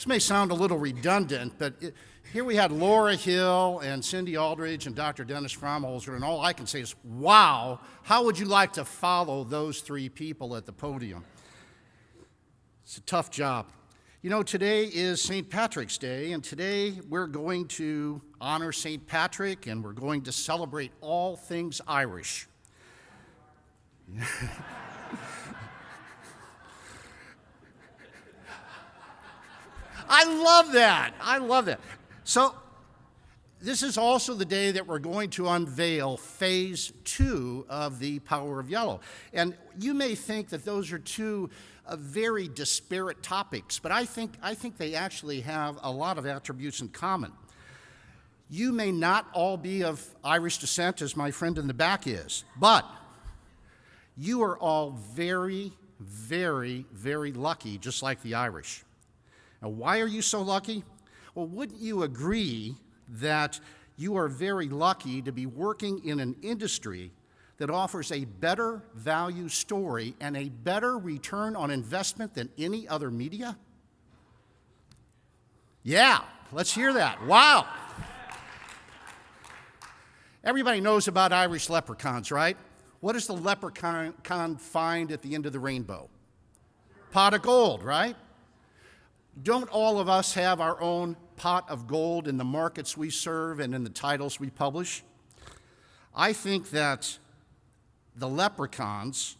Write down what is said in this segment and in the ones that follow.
This may sound a little redundant, but here we had Laura Hill and Cindy Aldridge and Dr. Dennis Fromholzer, and all I can say is, wow, how would you like to follow those three people at the podium? It's a tough job. You know, today is St. Patrick's Day, and today we're going to honor St. Patrick, and we're going to celebrate all things Irish. I love that. I love that. So this is also the day that we're going to unveil phase 2 of the Power of Yellow. And you may think that those are two very disparate topics, but I think they actually have a lot of attributes in common. You may not all be of Irish descent, as my friend in the back is, but you are all very, very, very lucky, just like the Irish. Now, why are you so lucky? Well, wouldn't you agree that you are very lucky to be working in an industry that offers a better value story and a better return on investment than any other media? Yeah, let's hear that. Wow. Everybody knows about Irish leprechauns, right? What does the leprechaun find at the end of the rainbow? Pot of gold, right? Don't all of us have our own pot of gold in the markets we serve and in the titles we publish? I think that the leprechauns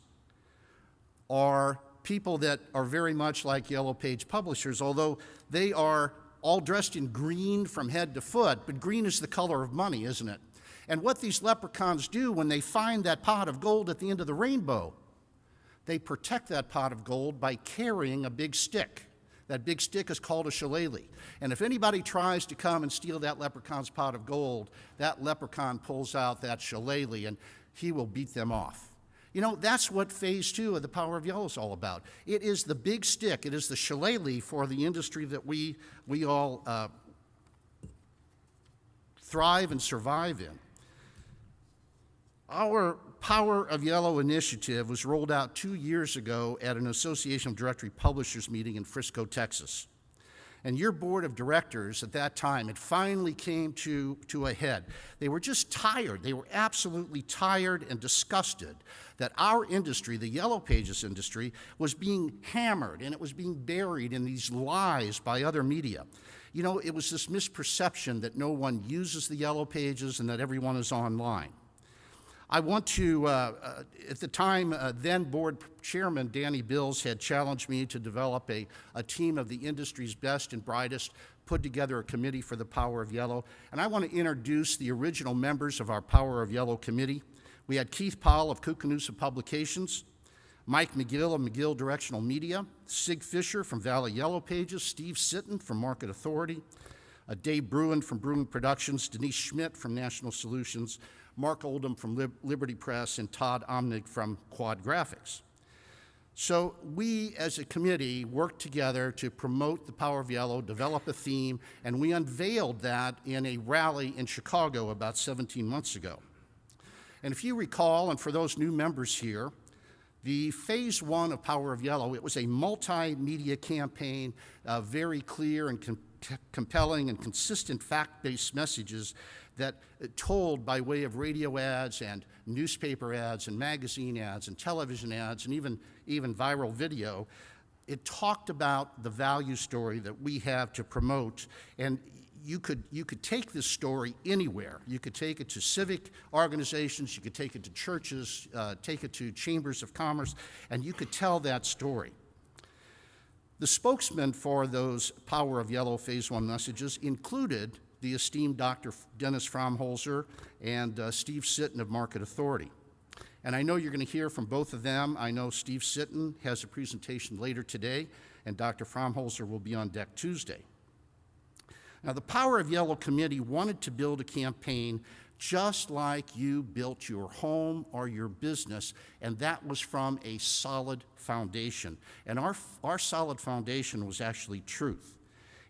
are people that are very much like Yellow Page publishers, although they are all dressed in green from head to foot, but green is the color of money, isn't it? And what these leprechauns do when they find that pot of gold at the end of the rainbow, they protect that pot of gold by carrying a big stick. That big stick is called a shillelagh. And if anybody tries to come and steal that leprechaun's pot of gold, that leprechaun pulls out that shillelagh and he will beat them off. You know, that's what phase 2 of the Power of Yellow is all about. It is the big stick. It is the shillelagh for the industry that we all thrive and survive in. Our Power of Yellow initiative was rolled out 2 years ago at an Association of Directory Publishers meeting in Frisco, Texas. And your board of directors at that time, it finally came to a head. They were just tired. They were absolutely tired and disgusted that our industry, the Yellow Pages industry, was being hammered and it was being buried in these lies by other media. You know, it was this misperception that no one uses the Yellow Pages and that everyone is online. I want to, at the time, then board chairman Danny Bills had challenged me to develop a team of the industry's best and brightest, put together a committee for the Power of Yellow. And I want to introduce the original members of our Power of Yellow committee. We had Keith Powell of Koocanusa Publications, Mike McGill of McGill Directional Media, Sig Fisher from Valley Yellow Pages, Steve Sitton from Market Authority, Dave Bruin from Bruin Productions, Denise Schmidt from National Solutions, Mark Oldham from Liberty Press, and Todd Omnig from Quad Graphics. So we, as a committee, worked together to promote the Power of Yellow, develop a theme, and we unveiled that in a rally in Chicago about 17 months ago. And if you recall, and for those new members here, the phase 1 of Power of Yellow, it was a multimedia campaign, very clear and compelling and consistent fact-based messages that told by way of radio ads and newspaper ads and magazine ads and television ads and even viral video. It talked about the value story that we have to promote, and you could take this story anywhere. You could take it to civic organizations, you could take it to churches, take it to chambers of commerce, and you could tell that story. The spokesman for those Power of Yellow Phase 1 messages included the esteemed Dr. Dennis Fromholzer and Steve Sitton of Market Authority. And I know you're going to hear from both of them. I know Steve Sitton has a presentation later today, and Dr. Fromholzer will be on deck Tuesday. Now, the Power of Yellow Committee wanted to build a campaign just like you built your home or your business, and that was from a solid foundation. And our solid foundation was actually truth.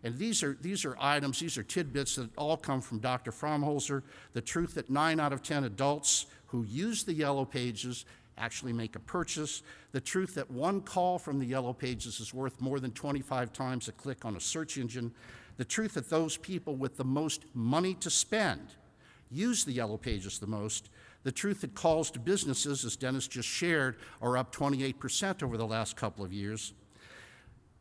And these are items, these are tidbits that all come from Dr. Fromholzer, the truth that 9 out of 10 adults who use the Yellow Pages actually make a purchase, the truth that one call from the Yellow Pages is worth more than 25 times a click on a search engine, the truth that those people with the most money to spend use the Yellow Pages the most, the truth that calls to businesses, as Dennis just shared, are up 28% over the last couple of years.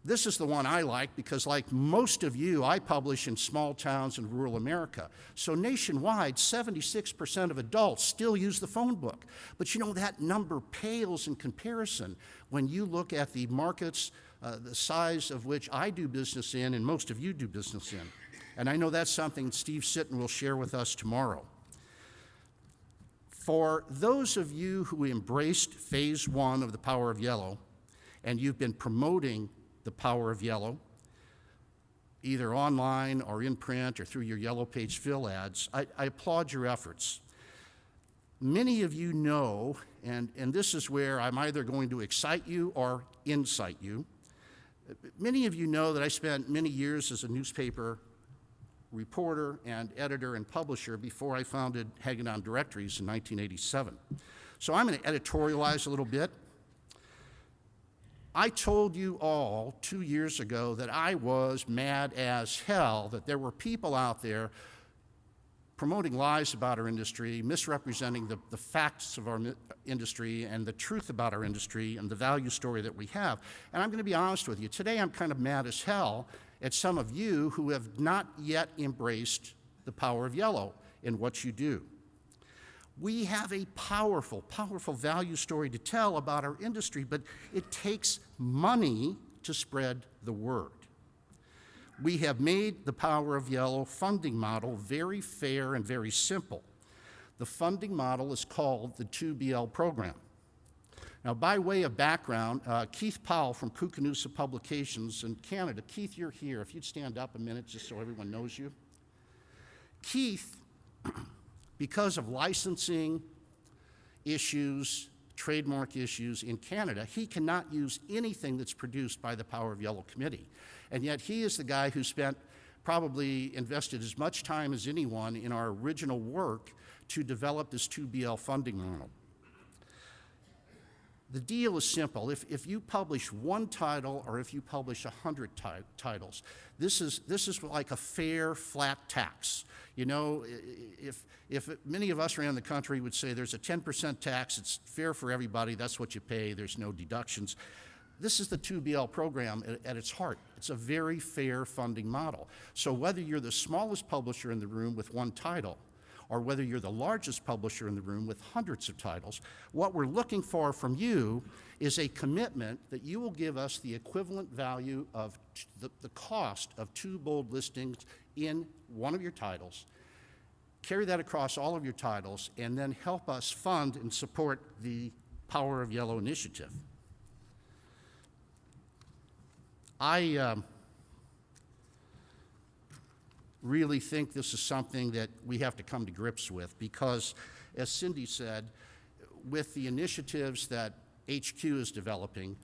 This is the one I like because, like most of you, I publish in small towns in rural America. So nationwide, 76% of adults still use the phone book. But you know, that number pales in comparison when you look at the markets, the size of which I do business in and most of you do business in. And I know that's something Steve Sitton will share with us tomorrow. For those of you who embraced phase one of the Power of Yellow, and you've been promoting the Power of Yellow, either online or in print or through your Yellow Page fill ads, I applaud your efforts. Many of you know, and this is where I'm either going to excite you or incite you, many of you know that I spent many years as a newspaper reporter and editor and publisher before I founded Hagedorn Directories in 1987. So I'm going to editorialize a little bit. I told you all 2 years ago that I was mad as hell that there were people out there promoting lies about our industry, misrepresenting the facts of our industry and the truth about our industry and the value story that we have. And I'm going to be honest with you, today I'm kind of mad as hell at some of you who have not yet embraced the Power of Yellow in what you do. We have a powerful, powerful value story to tell about our industry, but it takes money to spread the word. We have made the Power of Yellow funding model very fair and very simple. The funding model is called the 2BL program. Now, by way of background, Keith Powell from Kukanusa Publications in Canada. Keith, you're here. If you'd stand up a minute just so everyone knows you. Keith, because of licensing issues, trademark issues in Canada, he cannot use anything that's produced by the Power of Yellow Committee. And yet he is the guy who probably invested as much time as anyone in our original work to develop this 2BL funding model. The deal is simple. If you publish one title or if you publish 100 titles, this is like a fair, flat tax. You know, if many of us around the country would say there's a 10% tax, it's fair for everybody, that's what you pay, there's no deductions. This is the 2BL program at its heart. It's a very fair funding model. So whether you're the smallest publisher in the room with one title, or whether you're the largest publisher in the room with hundreds of titles, what we're looking for from you is a commitment that you will give us the equivalent value of the cost of 2 bold listings in one of your titles, carry that across all of your titles, and then help us fund and support the Power of Yellow initiative. I really think this is something that we have to come to grips with because, as Cindy said, with the initiatives that HQ is developing,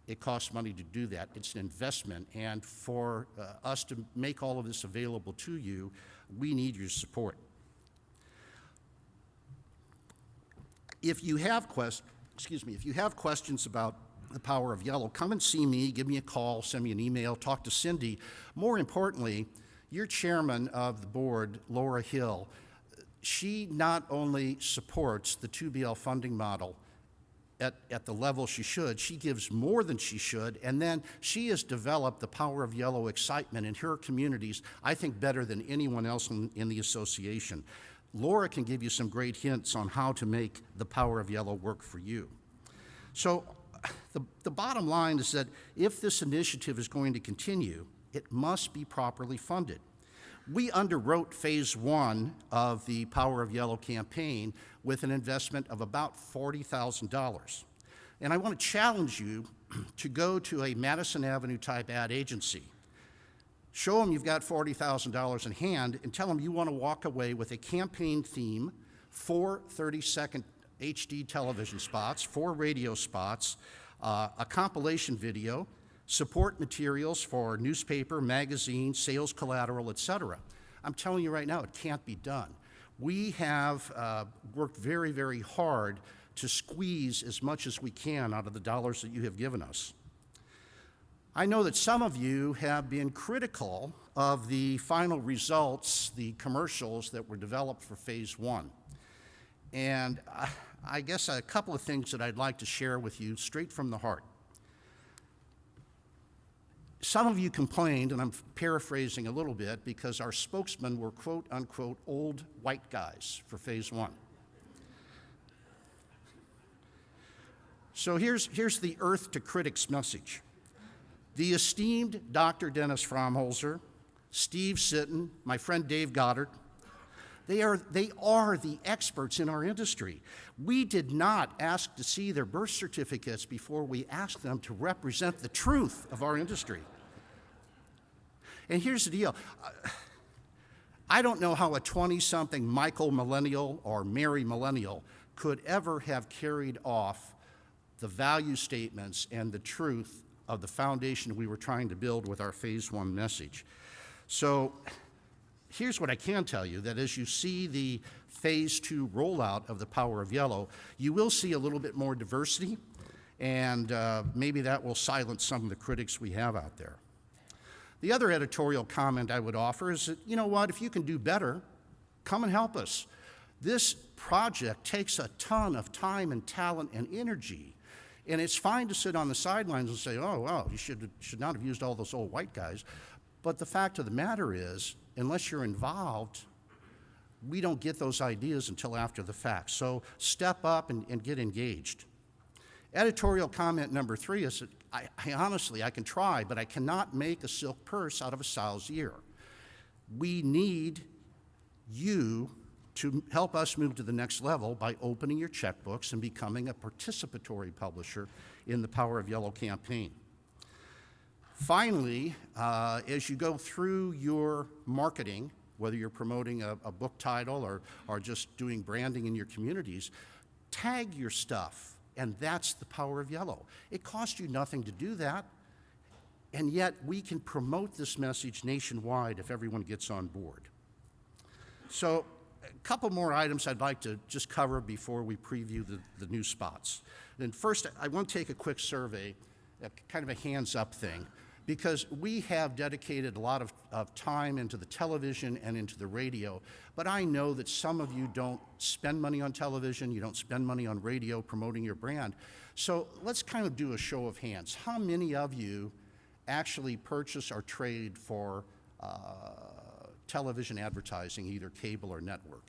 it costs money to do that. It's an investment, and for us to make all of this available to you, we need your support. If you have questions about the Power of Yellow, come and see me, give me a call, send me an email, talk to Cindy. More importantly, your chairman of the board, Laura Hill, she not only supports the 2BL funding model at the level she should, she gives more than she should, and then she has developed the Power of Yellow excitement in her communities, I think better than anyone else in the association. Laura can give you some great hints on how to make the Power of Yellow work for you. So the bottom line is that if this initiative is going to continue, it must be properly funded. We underwrote phase one of the Power of Yellow campaign with an investment of about $40,000. And I want to challenge you to go to a Madison Avenue type ad agency. Show them you've got $40,000 in hand and tell them you want to walk away with a campaign theme, 4 30-second HD television spots, 4 radio spots, a compilation video, support materials for newspaper, magazine, sales collateral, etc. I'm telling you right now, it can't be done. We have worked very, very hard to squeeze as much as we can out of the dollars that you have given us. I know that some of you have been critical of the final results, the commercials that were developed for Phase 1. And I guess a couple of things that I'd like to share with you straight from the heart. Some of you complained, and I'm paraphrasing a little bit, because our spokesmen were quote unquote old white guys for Phase 1. So here's the Earth to Critics message. The esteemed Dr. Dennis Fromholzer, Steve Sitton, my friend Dave Goddard, they are the experts in our industry. We did not ask to see their birth certificates before we asked them to represent the truth of our industry. And here's the deal. I don't know how a 20-something Michael Millennial or Mary Millennial could ever have carried off the value statements and the truth of the foundation we were trying to build with our Phase 1 message. So here's what I can tell you, that as you see the Phase 2 rollout of the Power of Yellow, you will see a little bit more diversity, and maybe that will silence some of the critics we have out there. The other editorial comment I would offer is that, you know what, if you can do better, come and help us. This project takes a ton of time and talent and energy. And it's fine to sit on the sidelines and say, oh, well, you should not have used all those old white guys. But the fact of the matter is, unless you're involved, we don't get those ideas until after the fact. So step up and get engaged. Editorial comment number 3 is that I honestly, I can try, but I cannot make a silk purse out of a sow's ear. We need you to help us move to the next level by opening your checkbooks and becoming a participatory publisher in the Power of Yellow campaign. Finally, as you go through your marketing, whether you're promoting a book title or just doing branding in your communities, tag your stuff, and that's the Power of Yellow. It costs you nothing to do that, and yet we can promote this message nationwide if everyone gets on board. So, a couple more items I'd like to just cover before we preview the new spots. And first, I want to take a quick survey, kind of a hands-up thing, because we have dedicated a lot of time into the television and into the radio, but I know that some of you don't spend money on television, you don't spend money on radio promoting your brand. So let's kind of do a show of hands. How many of you actually purchase or trade for television advertising, either cable or network?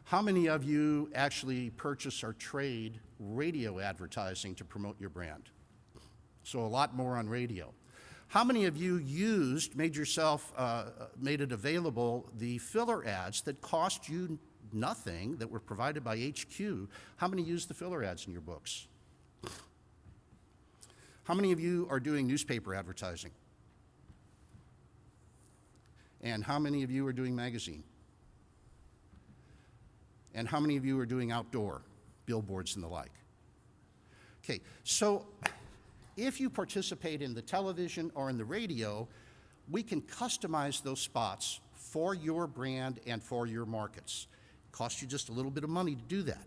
How many of you actually purchase or trade radio advertising to promote your brand? So a lot more on radio. How many of you made it available, the filler ads that cost you nothing, that were provided by HQ? How many used the filler ads in your books? How many of you are doing newspaper advertising? And how many of you are doing magazine? And how many of you are doing outdoor, billboards and the like? Okay, so if you participate in the television or in the radio, we can customize those spots for your brand and for your markets. It costs you just a little bit of money to do that.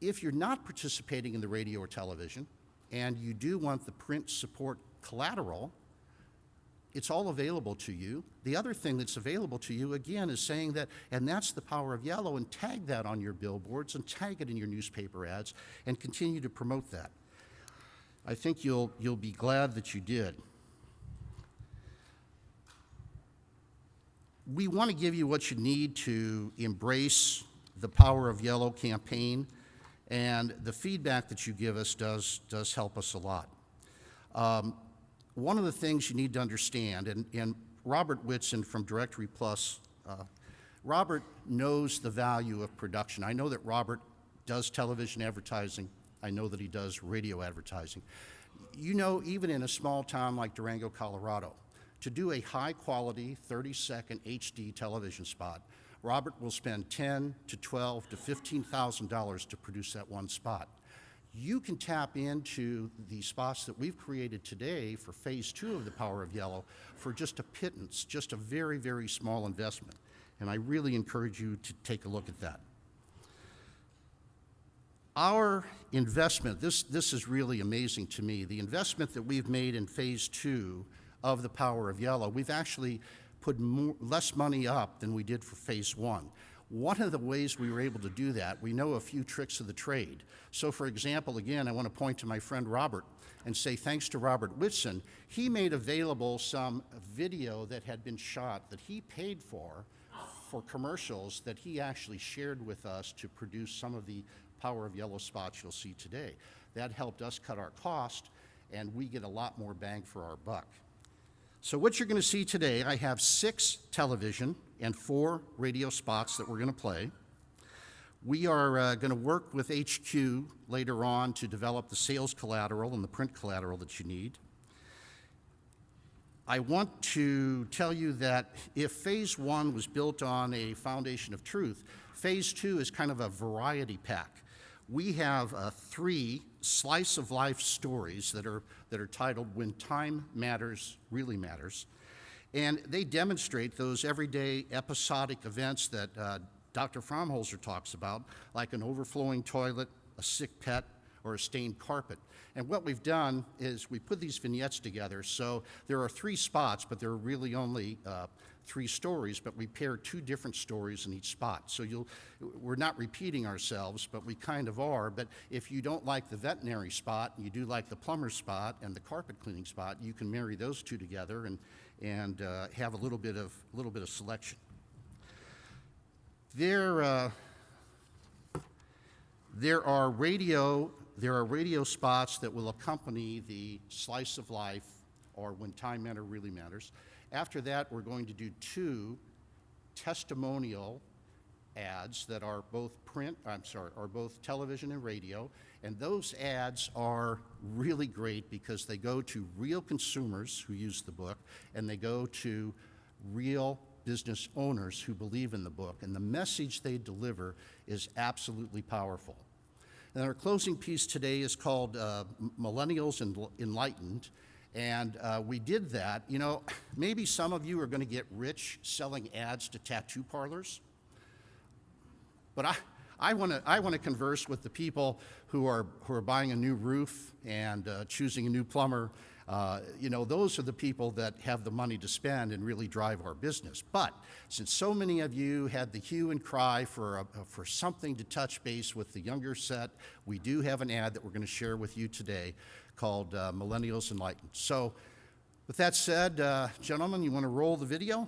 If you're not participating in the radio or television, and you do want the print support collateral, it's all available to you. The other thing that's available to you, again, is saying that, and that's the Power of Yellow, and tag that on your billboards and tag it in your newspaper ads and continue to promote that. I think you'll be glad that you did. We want to give you what you need to embrace the Power of Yellow campaign, and the feedback that you give us does help us a lot. One of the things you need to understand, and Robert Whitson from Directory Plus, Robert knows the value of production. I know that Robert does television advertising. I know that he does radio advertising. You know, even in a small town like Durango, Colorado, to do a high-quality 30-second HD television spot, Robert will spend $10,000 to $12,000 to $15,000 to produce that one spot. You can tap into the spots that we've created today for Phase 2 of the Power of Yellow for just a pittance, just a very, very small investment. And I really encourage you to take a look at that. Our investment, this is really amazing to me. The investment that we've made in phase 2 of The Power of Yellow, we've actually put less money up than we did for phase 1. One of the ways we were able to do that, we know a few tricks of the trade. So for example, again, I want to point to my friend Robert and say thanks to Robert Whitson. He made available some video that had been shot that he paid for commercials that he actually shared with us to produce some of the Power of Yellow spots you'll see today. That helped us cut our cost, and we get a lot more bang for our buck. So what you're going to see today, I have 6 television and 4 radio spots that we're going to play. We are going to work with HQ later on to develop the sales collateral and the print collateral that you need. I want to tell you that if phase 1 was built on a foundation of truth, phase 2 is kind of a variety pack. We have 3 slice of life stories that are titled When Time Matters, Really Matters. And they demonstrate those everyday episodic events that Dr. Fromholzer talks about, like an overflowing toilet, a sick pet, or a stained carpet. And what we've done is we put these vignettes together. So there are 3 spots, but there are really only 3 stories, but we pair 2 different stories in each spot. So we're not repeating ourselves, but we kind of are. But if you don't like the veterinary spot, and you do like the plumber spot and the carpet cleaning spot, you can marry those 2 together and have a little bit of selection. There are radio spots that will accompany the slice of life, or When Time Really Matters. After that, we're going to do 2 testimonial ads that are both both television and radio. And those ads are really great because they go to real consumers who use the book, and they go to real business owners who believe in the book. And the message they deliver is absolutely powerful. And our closing piece today is called Millennials Enlightened. And we did that. You know, maybe some of you are going to get rich selling ads to tattoo parlors. But I want to converse with the people who are buying a new roof and choosing a new plumber. You know, those are the people that have the money to spend and really drive our business. But since so many of you had the hue and cry for something to touch base with the younger set, we do have an ad that we're going to share with you today called Millennials Enlightened. So with that said, gentlemen, you want to roll the video?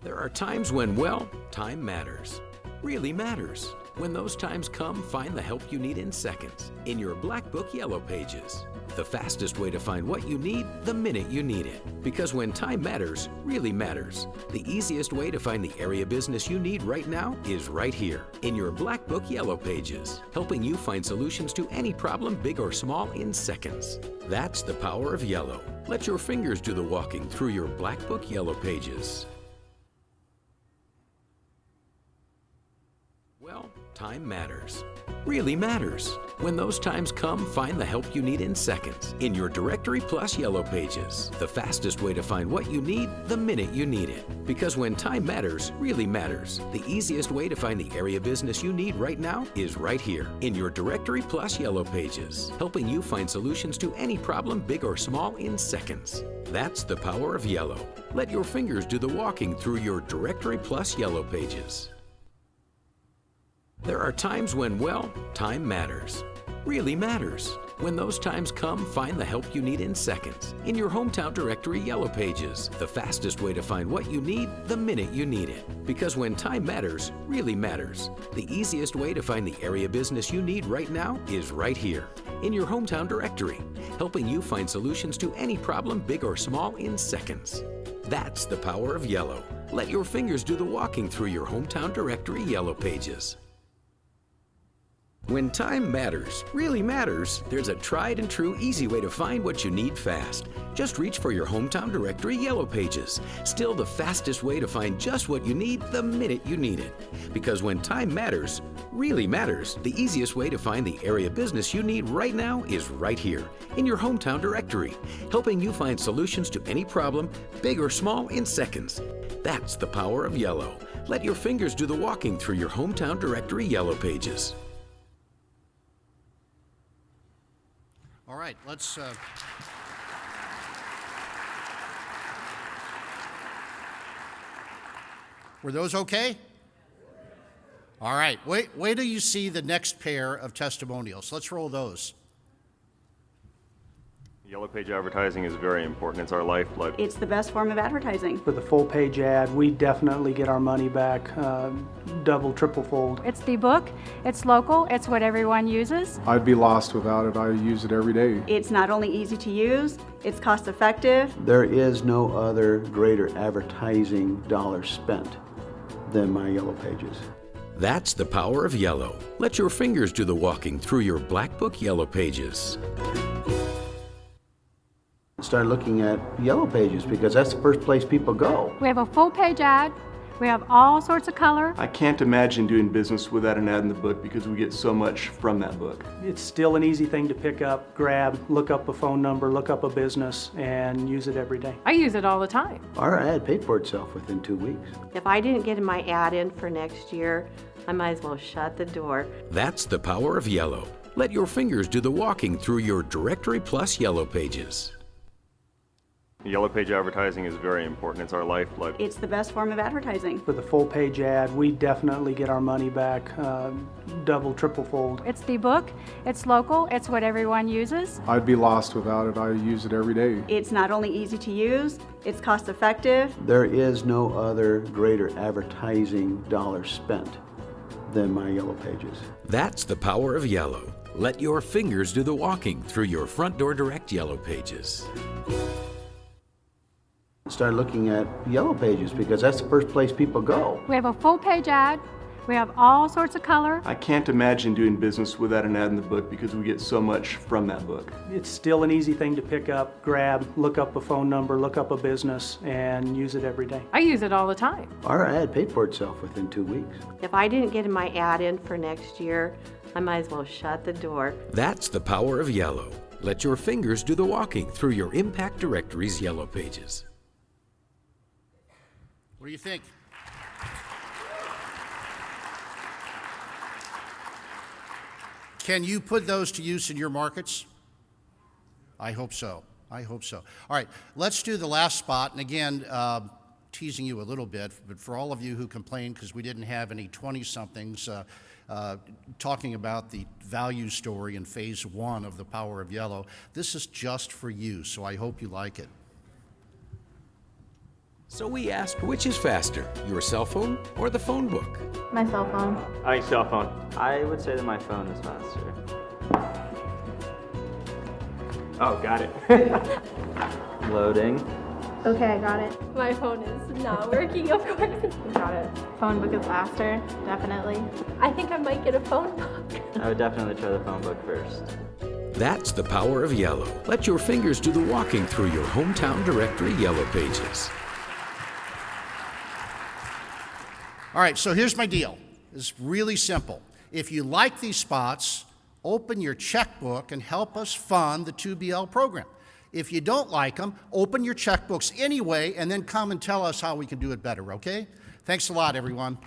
There are times when, well, time matters. Really matters. When those times come, find the help you need in seconds in your Black Book Yellow Pages. The fastest way to find what you need the minute you need it. Because when time matters, really matters. The easiest way to find the area business you need right now is right here in your Black Book Yellow Pages, helping you find solutions to any problem, big or small, in seconds. That's the power of yellow. Let your fingers do the walking through your Black Book Yellow Pages. Well, time matters. Really matters. When those times come, find the help you need in seconds in your Directory Plus Yellow Pages. The fastest way to find what you need the minute you need it. Because when time matters, really matters. The easiest way to find the area business you need right now is right here in your Directory Plus Yellow Pages, helping you find solutions to any problem, big or small, in seconds. That's the power of yellow. Let your fingers do the walking through your Directory Plus Yellow Pages. There are times when, well, time matters. Really matters. When those times come, find the help you need in seconds in your Hometown Directory Yellow Pages. The fastest way to find what you need the minute you need it. Because when time matters, really matters. The easiest way to find the area business you need right now is right here in your Hometown Directory, helping you find solutions to any problem, big or small, in seconds. That's the power of yellow. Let your fingers do the walking through your Hometown Directory Yellow Pages. When time matters, really matters, there's a tried and true easy way to find what you need fast. Just reach for your hometown directory Yellow Pages. Still the fastest way to find just what you need the minute you need it. Because when time matters, really matters, the easiest way to find the area business you need right now is right here, in your hometown directory, helping you find solutions to any problem, big or small, in seconds. That's the power of Yellow. Let your fingers do the walking through your hometown directory Yellow Pages. All right, let's. Were those okay? All right, wait till you see the next pair of testimonials. Let's roll those. Yellow Page advertising is very important. It's our lifeblood. It's the best form of advertising. With a full-page ad, we definitely get our money back, double, triple fold. It's the book, it's local, it's what everyone uses. I'd be lost without it. I use it every day. It's not only easy to use, it's cost effective. There is no other greater advertising dollar spent than my Yellow Pages. That's the power of Yellow. Let your fingers do the walking through your Black Book Yellow Pages. Start looking at Yellow Pages because that's the first place people go. We have a full page ad, we have all sorts of color. I can't imagine doing business without an ad in the book because we get so much from that book. It's still an easy thing to pick up, grab, look up a phone number, look up a business, and use it every day. I use it all the time. Our ad paid for itself within 2 weeks. If I didn't get my ad in for next year, I might as well shut the door. That's the power of Yellow. Let your fingers do the walking through your Directory Plus Yellow Pages. Yellow Page advertising is very important. It's our lifeblood. It's the best form of advertising. With a full-page ad, we definitely get our money back, double, triple fold. It's the book, it's local, it's what everyone uses. I'd be lost without it. I use it every day. It's not only easy to use, it's cost effective. There is no other greater advertising dollar spent than my Yellow Pages. That's the power of Yellow. Let your fingers do the walking through your Front Door Direct Yellow Pages. Start looking at Yellow Pages because that's the first place people go. We have a full page ad, we have all sorts of color. I can't imagine doing business without an ad in the book because we get so much from that book. It's still an easy thing to pick up, grab, look up a phone number, look up a business, and use it every day. I use it all the time. Our ad paid for itself within 2 weeks. If I didn't get my ad in for next year, I might as well shut the door. That's the power of Yellow. Let your fingers do the walking through your Impact Directory's Yellow Pages. What do you think? Can you put those to use in your markets? I hope so. I hope so. All right, let's do the last spot. And again, teasing you a little bit, but for all of you who complained because we didn't have any 20-somethings talking about the value story in phase 1 of The Power of Yellow, this is just for you, so I hope you like it. So we asked, which is faster, your cell phone or the phone book? My cell phone. I think cell phone. I would say that my phone is faster. Oh, got it. Loading. Okay, I got it. My phone is not working, of course. Got it. Phone book is faster, definitely. I think I might get a phone book. I would definitely try the phone book first. That's the power of Yellow. Let your fingers do the walking through your hometown directory Yellow Pages. All right, so here's my deal. It's really simple. If you like these spots, open your checkbook and help us fund the 2BL program. If you don't like them, open your checkbooks anyway and then come and tell us how we can do it better, okay? Thanks a lot, everyone.